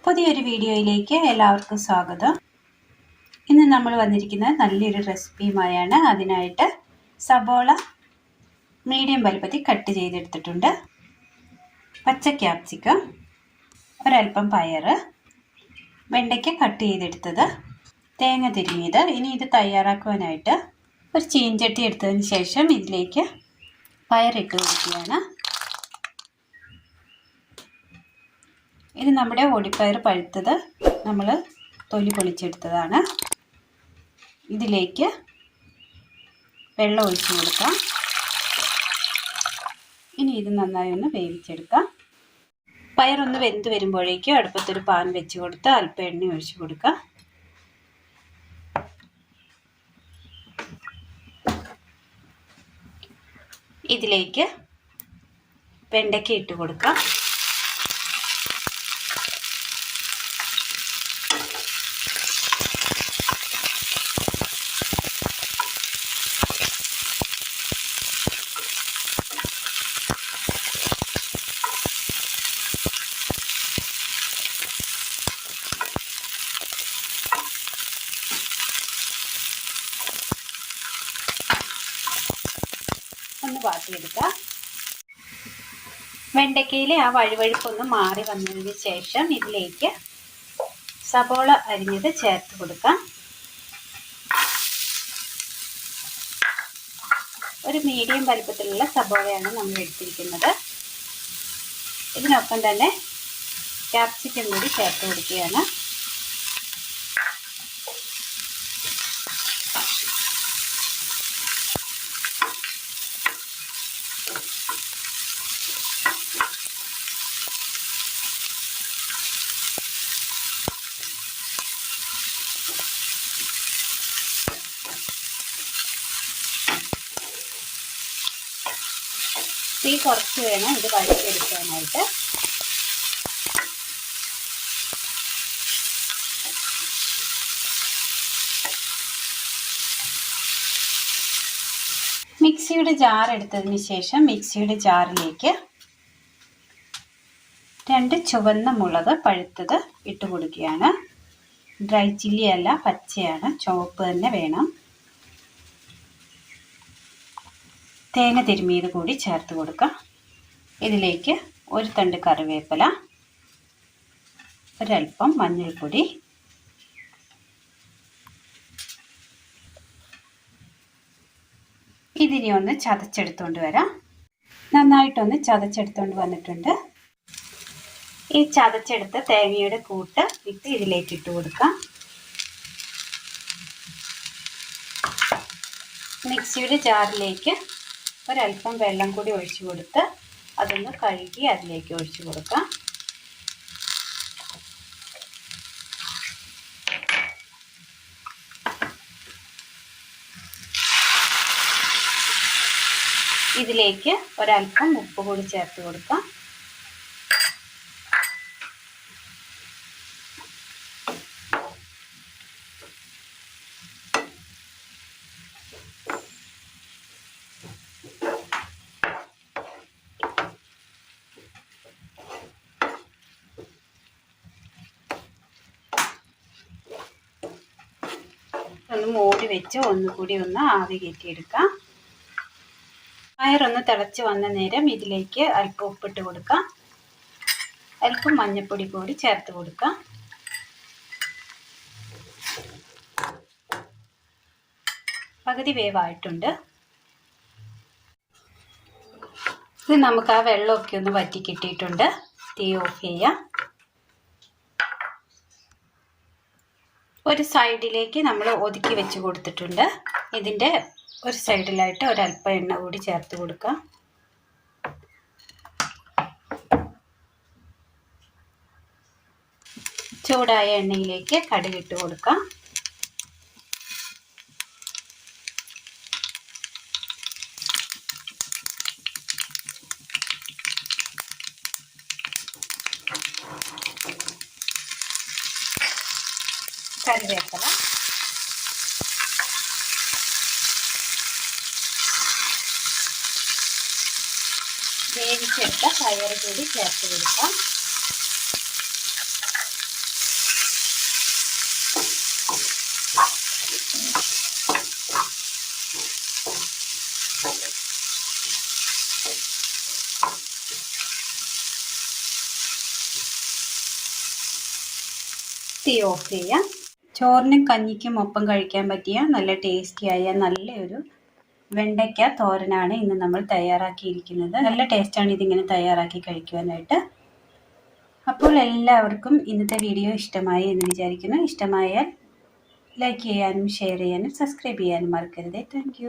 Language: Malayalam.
പുതിയൊരു വീഡിയോയിലേക്ക് എല്ലാവർക്കും സ്വാഗതം. ഇന്ന് നമ്മൾ വന്നിരിക്കുന്നത് നല്ലൊരു റെസിപ്പിയുമായാണ്. അതിനായിട്ട് സബോള മീഡിയം വലുപ്പത്തിൽ കട്ട് ചെയ്തെടുത്തിട്ടുണ്ട്, പച്ച ക്യാപ്സിക്കം, ഒരൽപ്പം പയർ, വെണ്ടയ്ക്ക കട്ട് ചെയ്തെടുത്തത്, തേങ്ങ തിരുമിയത്. ഇനി ഇത് തയ്യാറാക്കുവാനായിട്ട് ഒരു ചീൻചട്ടി എടുത്തതിന് ശേഷം ഇതിലേക്ക് പയറിട്ട് കൊടുക്കുകയാണ്. ഇത് നമ്മുടെ ഓടിപ്പയർ പഴുത്തത് നമ്മൾ തൊലി പൊളിച്ചെടുത്തതാണ്. ഇതിലേക്ക് വെള്ളം ഒഴിച്ച് കൊടുക്കാം. ഇനി ഇത് നന്നായി ഒന്ന് വേവിച്ചെടുക്കാം. പയറൊന്ന് വെന്ത് വരുമ്പോഴേക്കും അടുപ്പത്തൊരു പാൻ വെച്ച് കൊടുത്ത് അല്പം എണ്ണ ഒഴിച്ച് കൊടുക്കാം. ഇതിലേക്ക് വെണ്ടയ്ക്ക ഇട്ട് കൊടുക്കാം. ഒന്ന് വാട്ടിയെടുക്കാം. വെണ്ടയ്ക്കയിലെ ആ വഴുവഴുപ്പൊന്ന് മാറി വന്നതിന് ശേഷം ഇതിലേക്ക് സബോള അരിഞ്ഞത് ചേർത്ത് കൊടുക്കാം. ഒരു മീഡിയം വലുപ്പത്തിലുള്ള സബോളയാണ് നമ്മൾ എടുത്തിരിക്കുന്നത്. ഇതിനൊപ്പം തന്നെ ക്യാപ്സിക്കം കൂടി ചേർത്ത് കൊടുക്കുകയാണ്. തീ കുറച്ച് വേണം ഇത് വഴറ്റിയെടുക്കാനായിട്ട്. മിക്സിയുടെ ജാർ എടുത്തതിന് ശേഷം മിക്സിയുടെ ജാറിലേക്ക് 2 ചുവന്ന മുളക് പഴുത്തത് ഇട്ട് കൊടുക്കുകയാണ്. ഡ്രൈ ചില്ലി അല്ല, പച്ചയാണ്, ചുവപ്പ് തന്നെ വേണം. തേങ്ങ തിരുമിയത് കൂടി ചേർത്ത് കൊടുക്കാം. ഇതിലേക്ക് ഒരു തണ്ട് കറിവേപ്പില, ഒരൽപ്പം മഞ്ഞൾപ്പൊടി, ഇതിനെ ഒന്ന് ചതച്ചെടുത്തുകൊണ്ട് വരാം. നന്നായിട്ടൊന്ന് ചതച്ചെടുത്തുകൊണ്ട് വന്നിട്ടുണ്ട്. ഈ ചതച്ചെടുത്ത തേങ്ങയുടെ കൂട്ട് ഇട്ട് ഇതിലേക്ക് ഇട്ട് കൊടുക്കാം. മിക്സിയുടെ ജാറിലേക്ക് ഒരൽപ്പം വെള്ളം കൂടി ഒഴിച്ചു കൊടുത്ത് അതൊന്ന് കഴുകി അതിലേക്ക് ഒഴിച്ചു കൊടുക്കാം. ഇതിലേക്ക് ഒരൽപ്പം ഉപ്പ് കൂടി ചേർത്ത് കൊടുക്കാം. ഒന്ന് മൂടി വെച്ച് ഒന്നുകൂടി ഒന്ന് ആവി കയറ്റിയെടുക്കാം. പയറൊന്ന് തിളച്ച് വന്ന നേരം ഇതിലേക്ക് അല്പം ഉപ്പിട്ട് കൊടുക്കാം. അല്പം മഞ്ഞൾപ്പൊടി കൂടി ചേർത്ത് കൊടുക്കാം. പകുതി വേവായിട്ടുണ്ട്. ഇത് നമുക്ക് ആ വെള്ളമൊക്കെ ഒന്ന് വറ്റി കിട്ടിയിട്ടുണ്ട്. തീ ഓഫ് ചെയ്യാം. ഒരു സൈഡിലേക്ക് നമ്മൾ ഒതുക്കി വെച്ച് കൊടുത്തിട്ടുണ്ട്. ഇതിൻ്റെ ഒരു സൈഡിലായിട്ട് ഒരല്പം എണ്ണ കൂടി ചേർത്ത് കൊടുക്കാം. ചൂടായ എണ്ണയിലേക്ക് കടുകിട്ട് കൊടുക്കാം. കറിവേപ്പില, വേവിച്ചെടുത്ത പയർ കൂടി ചേർത്ത് കൊടുക്കാം. തീ ഓഫ് ചെയ്യാം. ചോറിനും കഞ്ഞിക്കും ഒപ്പം കഴിക്കാൻ പറ്റിയ നല്ല ടേസ്റ്റിയായ നല്ലൊരു വെണ്ടയ്ക്ക തോരനാണ് ഇന്ന് നമ്മൾ തയ്യാറാക്കിയിരിക്കുന്നത്. നല്ല ടേസ്റ്റാണ് ഇതിങ്ങനെ തയ്യാറാക്കി കഴിക്കുവാനായിട്ട്. അപ്പോൾ എല്ലാവർക്കും ഇന്നത്തെ വീഡിയോ ഇഷ്ടമായി എന്ന് വിചാരിക്കുന്നു. ഇഷ്ടമായാൽ ലൈക്ക് ചെയ്യാനും ഷെയർ ചെയ്യാനും സബ്സ്ക്രൈബ് ചെയ്യാനും മറക്കരുത്. താങ്ക്